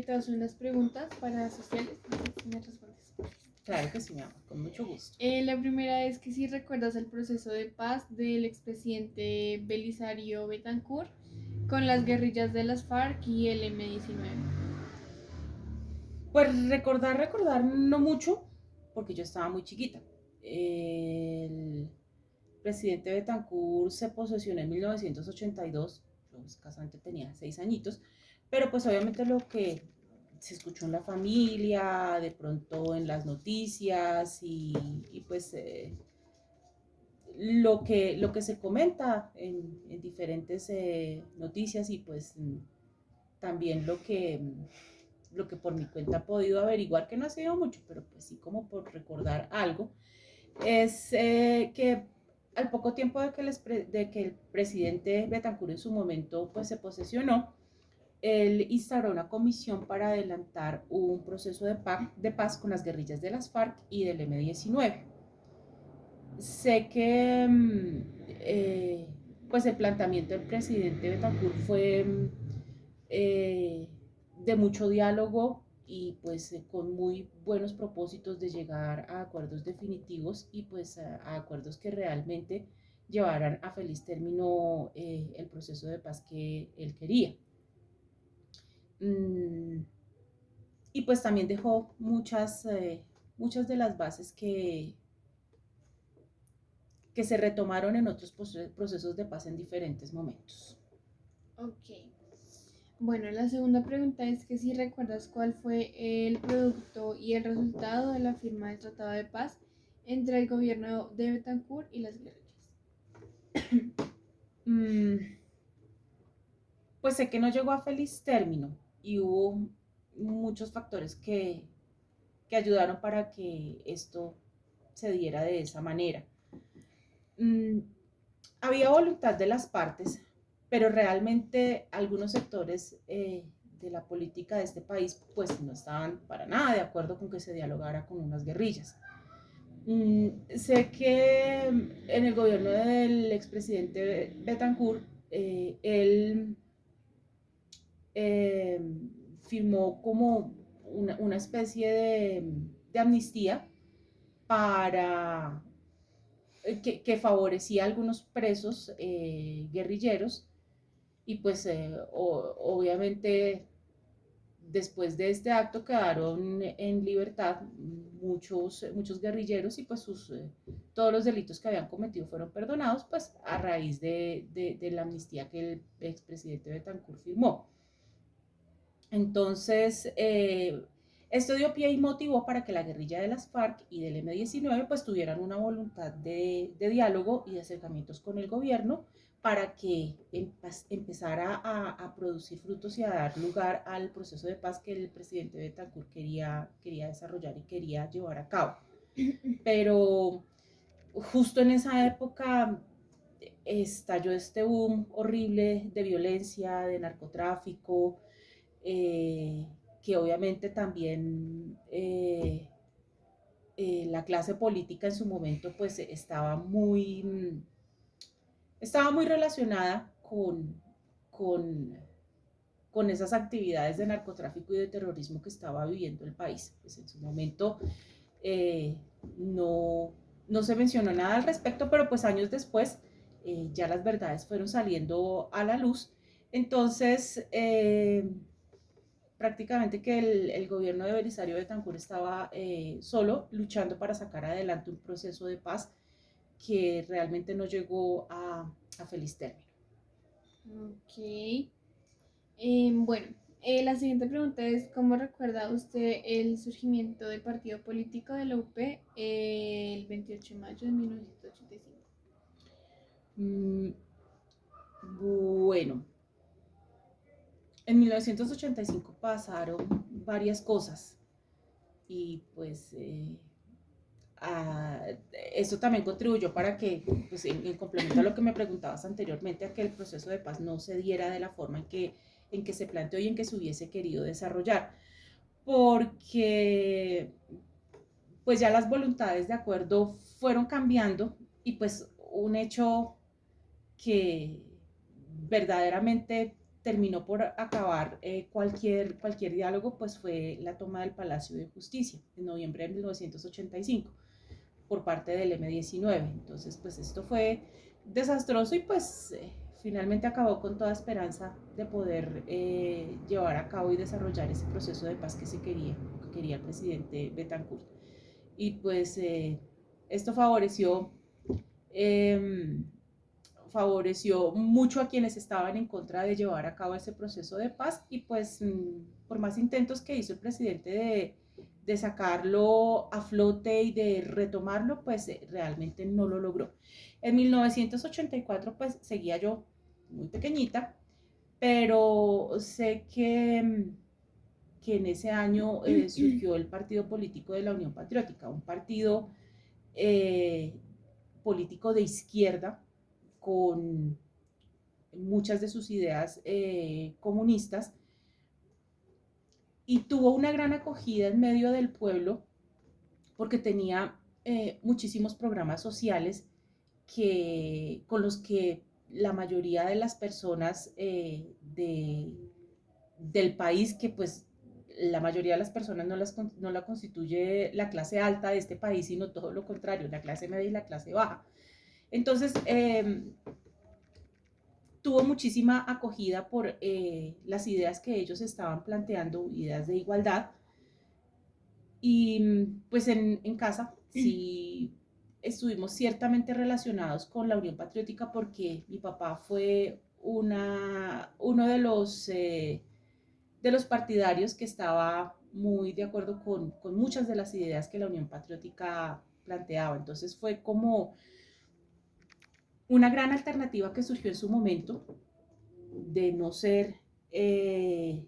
te voy a hacer unas preguntas para sociales. No sé si me respondes. Claro que sí, mi amor, con mucho gusto. La primera es que si recuerdas el proceso de paz del expresidente Belisario Betancourt con las guerrillas de las FARC y el M-19. Pues recordar no mucho, porque yo estaba muy chiquita. El presidente Betancourt se posesionó en 1982, yo escasamente tenía 6 añitos, pero pues obviamente lo que se escuchó en la familia, de pronto en las noticias y pues lo que se comenta en diferentes noticias y pues también lo que por mi cuenta he podido averiguar, que no ha sido mucho, pero pues sí como por recordar algo, es que al poco tiempo de que el presidente Betancourt en su momento pues se posesionó, él instauró una comisión para adelantar un proceso de paz con las guerrillas de las FARC y del M-19. Sé que pues el planteamiento del presidente Betancourt fue eh, de mucho diálogo y pues con muy buenos propósitos de llegar a acuerdos definitivos y pues a acuerdos que realmente llevaran a feliz término el proceso de paz que él quería. Mm, y pues también dejó muchas de las bases que se retomaron en otros procesos de paz en diferentes momentos. Ok. Bueno, la segunda pregunta es que si recuerdas cuál fue el producto y el resultado de la firma del Tratado de Paz entre el gobierno de Betancourt y las guerrillas. Mm, pues sé que no llegó a feliz término y hubo muchos factores que ayudaron para que esto se diera de esa manera. Mm, había voluntad de las partes, pero realmente algunos sectores de la política de este país pues no estaban para nada de acuerdo con que se dialogara con unas guerrillas. Sé que en el gobierno del expresidente Betancourt, él eh, firmó como una especie de amnistía para que favorecía a algunos presos guerrilleros y pues obviamente después de este acto quedaron en libertad muchos guerrilleros y pues todos los delitos que habían cometido fueron perdonados pues a raíz de la amnistía que el expresidente Betancourt firmó. Entonces, esto dio pie y motivó para que la guerrilla de las FARC y del M-19 pues tuvieran una voluntad de diálogo y de acercamientos con el gobierno para que empezara a producir frutos y a dar lugar al proceso de paz que el presidente Betancourt quería desarrollar y quería llevar a cabo. Pero justo en esa época estalló este boom horrible de violencia, de narcotráfico, eh, que obviamente también la clase política en su momento pues estaba muy relacionada con, con esas actividades de narcotráfico y de terrorismo que estaba viviendo el país. Pues en su momento eh, no, no se mencionó nada al respecto, pero pues años después ya las verdades fueron saliendo a la luz. Entonces, prácticamente que el gobierno de Belisario Betancourt estaba solo luchando para sacar adelante un proceso de paz que realmente no llegó a feliz término. Ok. Bueno, la siguiente pregunta es, ¿cómo recuerda usted el surgimiento del partido político de la UP el 28 de mayo de 1985? Mm, bueno, en 1985 pasaron varias cosas y pues a, eso también contribuyó para que, pues en complemento a lo que me preguntabas anteriormente, a que el proceso de paz no se diera de la forma en que se planteó y en que se hubiese querido desarrollar. Porque pues ya las voluntades de acuerdo fueron cambiando y pues un hecho que verdaderamente terminó por acabar cualquier diálogo, pues fue la toma del Palacio de Justicia en noviembre de 1985 por parte del M-19. Entonces, pues esto fue desastroso y pues finalmente acabó con toda esperanza de poder llevar a cabo y desarrollar ese proceso de paz que quería el presidente Betancourt. Y pues esto eh, favoreció mucho a quienes estaban en contra de llevar a cabo ese proceso de paz y pues por más intentos que hizo el presidente de sacarlo a flote y de retomarlo, pues realmente no lo logró. En 1984 pues seguía yo muy pequeñita, pero sé que en ese año surgió el partido político de la Unión Patriótica, un partido eh, político de izquierda con muchas de sus ideas comunistas y tuvo una gran acogida en medio del pueblo porque tenía muchísimos programas sociales con los que la mayoría de las personas del país, que pues la mayoría de las personas no la constituye la clase alta de este país, sino todo lo contrario, la clase media y la clase baja. Entonces, tuvo muchísima acogida por las ideas que ellos estaban planteando, ideas de igualdad. Y pues en casa sí estuvimos ciertamente relacionados con la Unión Patriótica porque mi papá fue uno de los partidarios que estaba muy de acuerdo con muchas de las ideas que la Unión Patriótica planteaba. Entonces fue como una gran alternativa que surgió en su momento de no ser de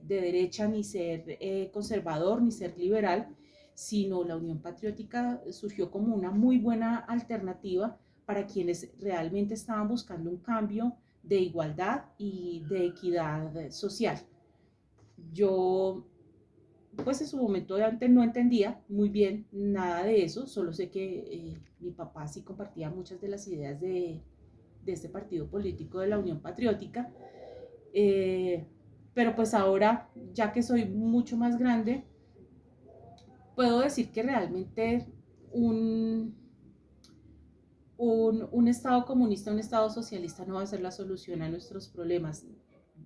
derecha, ni ser conservador, ni ser liberal, sino la Unión Patriótica surgió como una muy buena alternativa para quienes realmente estaban buscando un cambio de igualdad y de equidad social. Yo, pues en su momento de antes no entendía muy bien nada de eso, solo sé que mi papá sí compartía muchas de las ideas de este partido político de la Unión Patriótica. Eh, pero pues ahora, ya que soy mucho más grande, puedo decir que realmente un, un Estado comunista, un Estado socialista no va a ser la solución a nuestros problemas.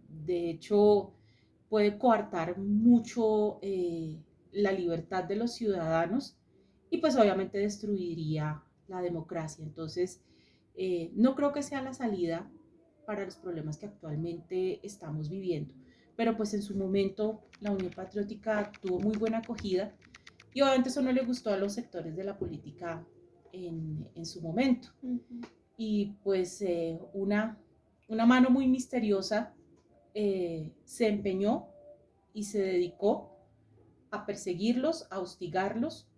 De hecho, puede coartar mucho la libertad de los ciudadanos y pues obviamente destruiría la democracia. Entonces, no creo que sea la salida para los problemas que actualmente estamos viviendo. Pero pues en su momento la Unión Patriótica tuvo muy buena acogida y obviamente eso no le gustó a los sectores de la política en su momento. Y pues una mano muy misteriosa se empeñó y se dedicó a perseguirlos, a hostigarlos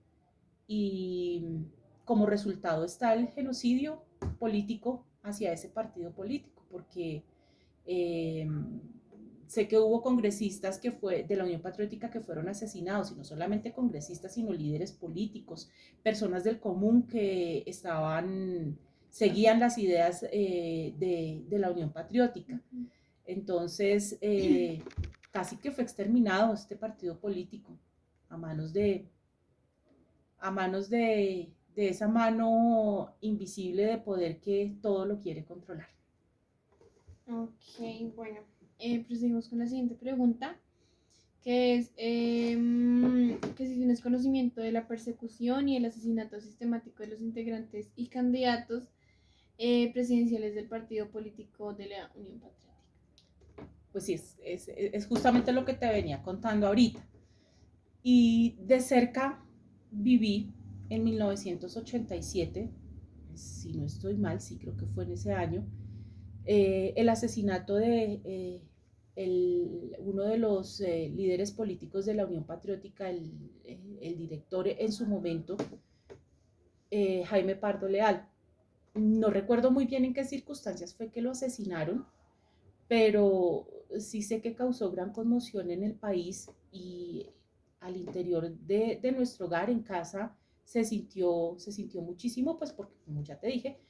y como resultado está el genocidio político hacia ese partido político, porque eh, sé que hubo congresistas de la Unión Patriótica que fueron asesinados, y no solamente congresistas, sino líderes políticos, personas del común que seguían las ideas de la Unión Patriótica. Entonces, casi que fue exterminado este partido político a manos de esa mano invisible de poder que todo lo quiere controlar. Ok, bueno, proseguimos con la siguiente pregunta, que es que si tienes conocimiento de la persecución y el asesinato sistemático de los integrantes y candidatos presidenciales del partido político de la Unión Patriótica. Pues sí, es justamente lo que te venía contando ahorita. Y de cerca viví en 1987, si no estoy mal, sí creo que fue en ese año, el asesinato de uno de los líderes políticos de la Unión Patriótica, el director en su momento, Jaime Pardo Leal. No recuerdo muy bien en qué circunstancias fue que lo asesinaron, pero sí sé que causó gran conmoción en el país y al interior de nuestro hogar, en casa, se sintió muchísimo, pues porque como ya te dije,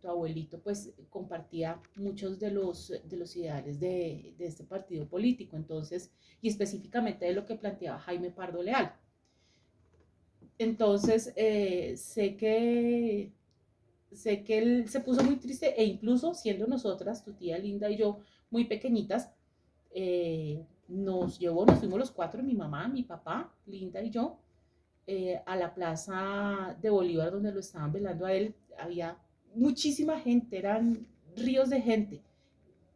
tu abuelito pues compartía muchos de los ideales de este partido político, entonces, y específicamente de lo que planteaba Jaime Pardo Leal. Entonces, sé que él se puso muy triste e incluso siendo nosotras, tu tía Linda y yo, muy pequeñitas, nos fuimos los cuatro, mi mamá, mi papá, Linda y yo, a la plaza de Bolívar donde lo estaban velando a él. Había muchísima gente, eran ríos de gente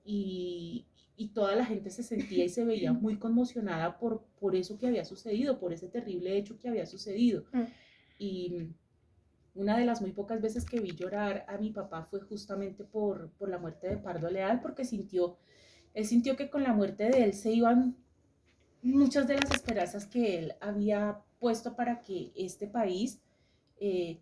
y, y toda la gente se sentía y se veía muy conmocionada por eso que había sucedido, por ese terrible hecho que había sucedido. Y una de las muy pocas veces que vi llorar a mi papá fue justamente por la muerte de Pardo Leal, porque él sintió que con la muerte de él se iban muchas de las esperanzas que él había puesto para que este país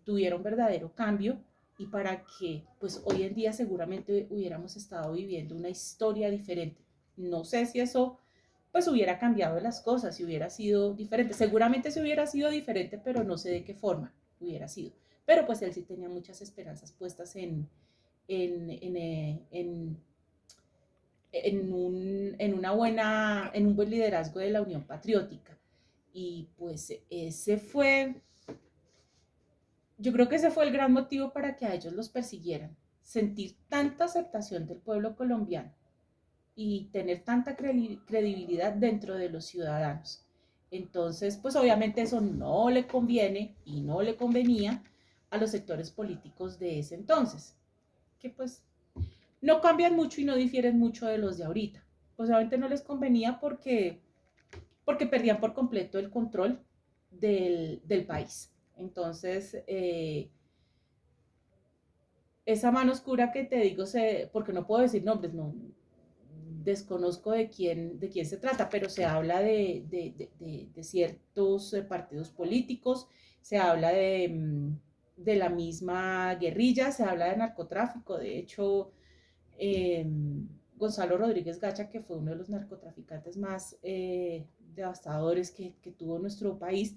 tuviera un verdadero cambio y para que pues hoy en día seguramente hubiéramos estado viviendo una historia diferente. No sé si eso pues hubiera cambiado las cosas, si hubiera sido diferente. Seguramente se hubiera sido diferente, pero no sé de qué forma hubiera sido. Pero pues él sí tenía muchas esperanzas puestas en, en, eh, en, en un buen liderazgo de la Unión Patriótica. Y pues yo creo que ese fue el gran motivo para que a ellos los persiguieran. Sentir tanta aceptación del pueblo colombiano y tener tanta credibilidad dentro de los ciudadanos. Entonces, pues obviamente eso no le conviene y no le convenía a los sectores políticos de ese entonces, que pues no cambian mucho y no difieren mucho de los de ahorita. Pues obviamente no les convenía porque perdían por completo el control del país. Entonces, esa mano oscura que te digo, porque no puedo decir nombres, no, desconozco de quién se trata, pero se habla de ciertos partidos políticos, se habla de la misma guerrilla, se habla de narcotráfico. De hecho, eh, Gonzalo Rodríguez Gacha, que fue uno de los narcotraficantes más devastadores que tuvo nuestro país,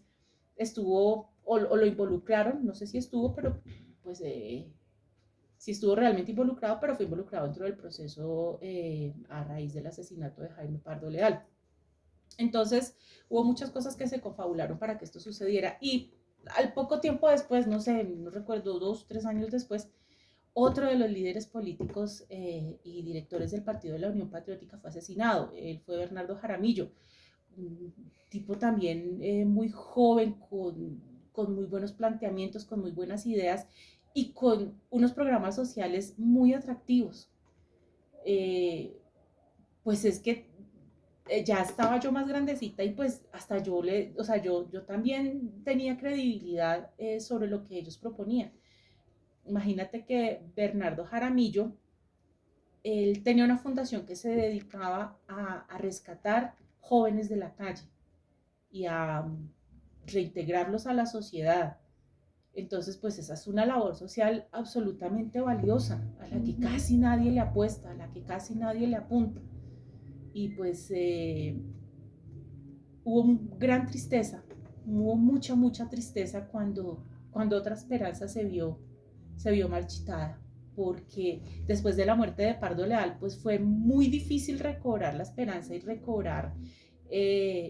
estuvo o lo involucraron, no sé si estuvo, pero pues sí estuvo realmente involucrado, pero fue involucrado dentro del proceso a raíz del asesinato de Jaime Pardo Leal. Entonces, hubo muchas cosas que se confabularon para que esto sucediera y al poco tiempo después, no sé, no recuerdo, 2, 3 años después, otro de los líderes políticos y directores del Partido de la Unión Patriótica fue asesinado. Él fue Bernardo Jaramillo, un tipo también muy joven, con muy buenos planteamientos, con muy buenas ideas y con unos programas sociales muy atractivos. Eh, pues es que ya estaba yo más grandecita y pues hasta o sea, yo también tenía credibilidad sobre lo que ellos proponían. Imagínate que Bernardo Jaramillo, él tenía una fundación que se dedicaba a rescatar jóvenes de la calle y a reintegrarlos a la sociedad. Entonces, pues esa es una labor social absolutamente valiosa, a la que casi nadie le apuesta, a la que casi nadie le apunta. Y pues hubo gran tristeza, hubo mucha tristeza cuando otra esperanza se vio marchitada, porque después de la muerte de Pardo Leal, pues fue muy difícil recobrar la esperanza y recobrar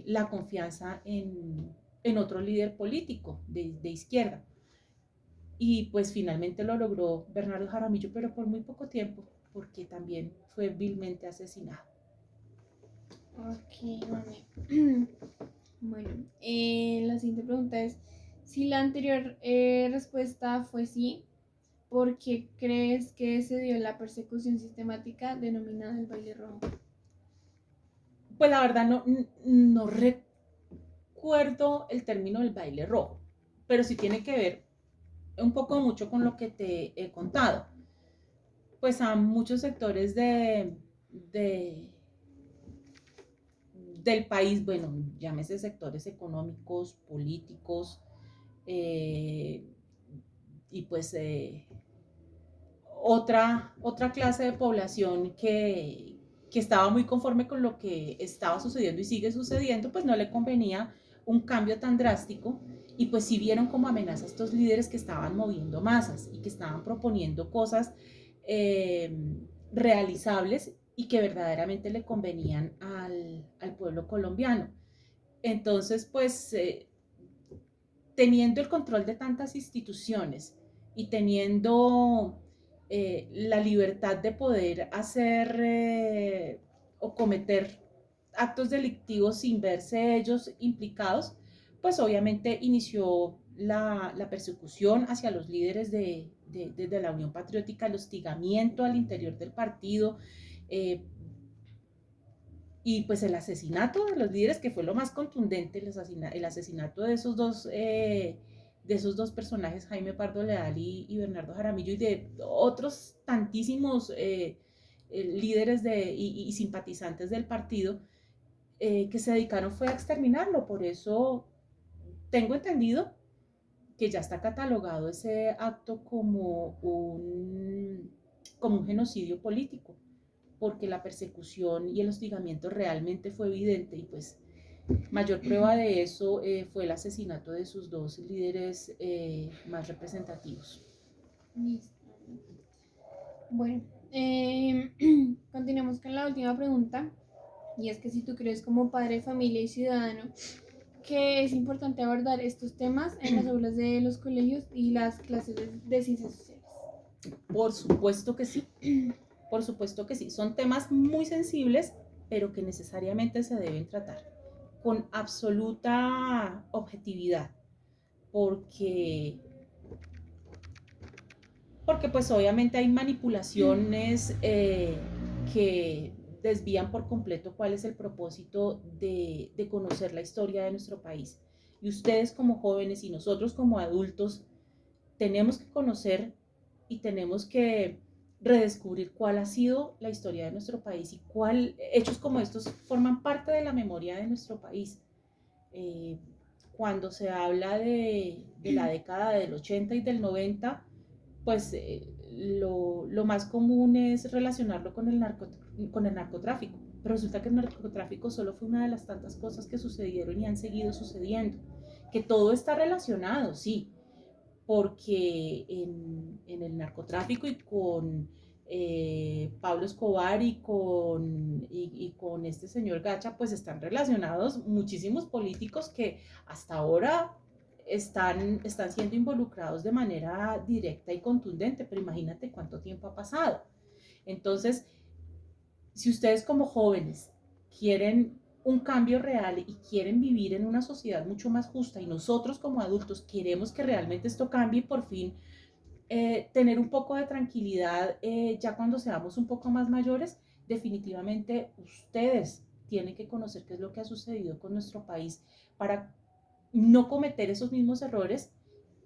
la confianza en otro líder político de izquierda. Y pues finalmente lo logró Bernardo Jaramillo, pero por muy poco tiempo, porque también fue vilmente asesinado. Ok, vale. Bueno, la siguiente pregunta es, si la anterior respuesta fue sí, ¿por qué crees que se dio la persecución sistemática denominada el baile rojo? Pues la verdad no recuerdo el término del baile rojo, pero sí tiene que ver un poco mucho con lo que te he contado. Pues a muchos sectores de, del país, bueno, llámese sectores económicos, políticos, eh, y pues otra clase de población que estaba muy conforme con lo que estaba sucediendo y sigue sucediendo, pues no le convenía un cambio tan drástico, y pues sí vieron como amenaza a estos líderes que estaban moviendo masas y que estaban proponiendo cosas eh, realizables y que verdaderamente le convenían al pueblo colombiano. Entonces, pues teniendo el control de tantas instituciones y teniendo la libertad de poder hacer o cometer actos delictivos sin verse ellos implicados, pues obviamente inició la persecución hacia los líderes de la Unión Patriótica, el hostigamiento al interior del partido, eh, y pues el asesinato de los líderes, que fue lo más contundente, el asesinato de esos dos personajes, Jaime Pardo Leal y Bernardo Jaramillo, y de otros tantísimos líderes y simpatizantes del partido, que se dedicaron fue a exterminarlo. Por eso tengo entendido que ya está catalogado ese acto como un genocidio político, porque la persecución y el hostigamiento realmente fue evidente, y pues mayor prueba de eso fue el asesinato de sus dos líderes más representativos. Listo. Bueno, continuemos con la última pregunta. Y es que si tú crees como padre de familia y ciudadano que es importante abordar estos temas en las aulas de los colegios y las clases de ciencias sociales. Por supuesto que sí, por supuesto que sí. Son temas muy sensibles, pero que necesariamente se deben tratar con absoluta objetividad, porque, porque pues obviamente hay manipulaciones que desvían por completo cuál es el propósito de conocer la historia de nuestro país. Y ustedes como jóvenes y nosotros como adultos tenemos que conocer y tenemos que redescubrir cuál ha sido la historia de nuestro país y cuál hechos como estos forman parte de la memoria de nuestro país. Eh, Cuando se habla de la década del 80 y del 90, pues lo más común es relacionarlo con el narcotráfico. Pero resulta que el narcotráfico solo fue una de las tantas cosas que sucedieron y han seguido sucediendo. Que todo está relacionado, sí, porque en el narcotráfico y con Pablo Escobar y con este señor Gacha, pues están relacionados muchísimos políticos que hasta ahora están siendo involucrados de manera directa y contundente, pero imagínate cuánto tiempo ha pasado. Entonces, si ustedes como jóvenes quieren un cambio real y quieren vivir en una sociedad mucho más justa, y nosotros como adultos queremos que realmente esto cambie y por fin tener un poco de tranquilidad ya cuando seamos un poco más mayores, definitivamente ustedes tienen que conocer qué es lo que ha sucedido con nuestro país para no cometer esos mismos errores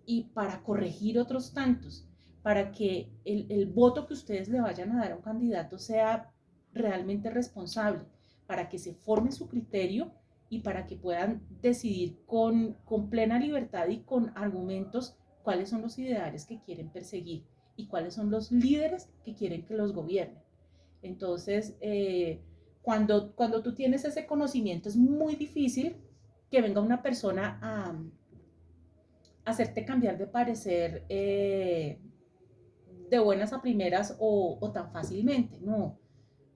y para corregir otros tantos, para que el voto que ustedes le vayan a dar a un candidato sea realmente responsable, para que se forme su criterio y para que puedan decidir con plena libertad y con argumentos cuáles son los ideales que quieren perseguir y cuáles son los líderes que quieren que los gobiernen. Entonces, cuando tú tienes ese conocimiento, es muy difícil que venga una persona a hacerte cambiar de parecer de buenas a primeras o tan fácilmente, no,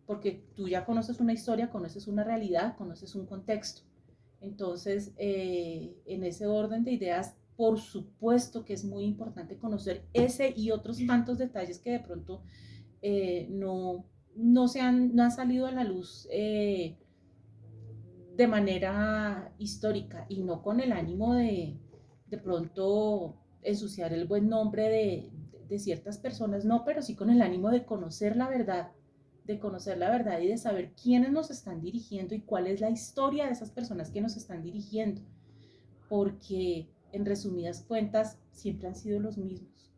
porque tú ya conoces una historia, conoces una realidad, conoces un contexto. Entonces, en ese orden de ideas, por supuesto que es muy importante conocer ese y otros tantos detalles que de pronto no han salido a la luz de manera histórica y no con el ánimo de pronto ensuciar el buen nombre de ciertas personas, no, pero sí con el ánimo de conocer la verdad y de saber quiénes nos están dirigiendo y cuál es la historia de esas personas que nos están dirigiendo, porque en resumidas cuentas siempre han sido los mismos,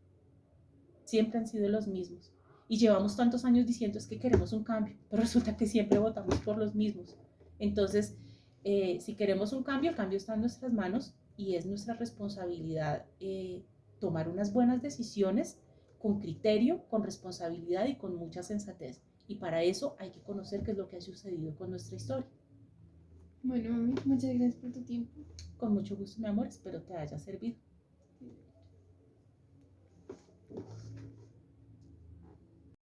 siempre han sido los mismos. Y llevamos tantos años diciendo es que queremos un cambio, pero resulta que siempre votamos por los mismos. Entonces, si queremos un cambio, el cambio está en nuestras manos y es nuestra responsabilidad tomar unas buenas decisiones con criterio, con responsabilidad y con mucha sensatez. Y para eso hay que conocer qué es lo que ha sucedido con nuestra historia. Bueno, mami, muchas gracias por tu tiempo. Con mucho gusto, mi amor, espero te haya servido.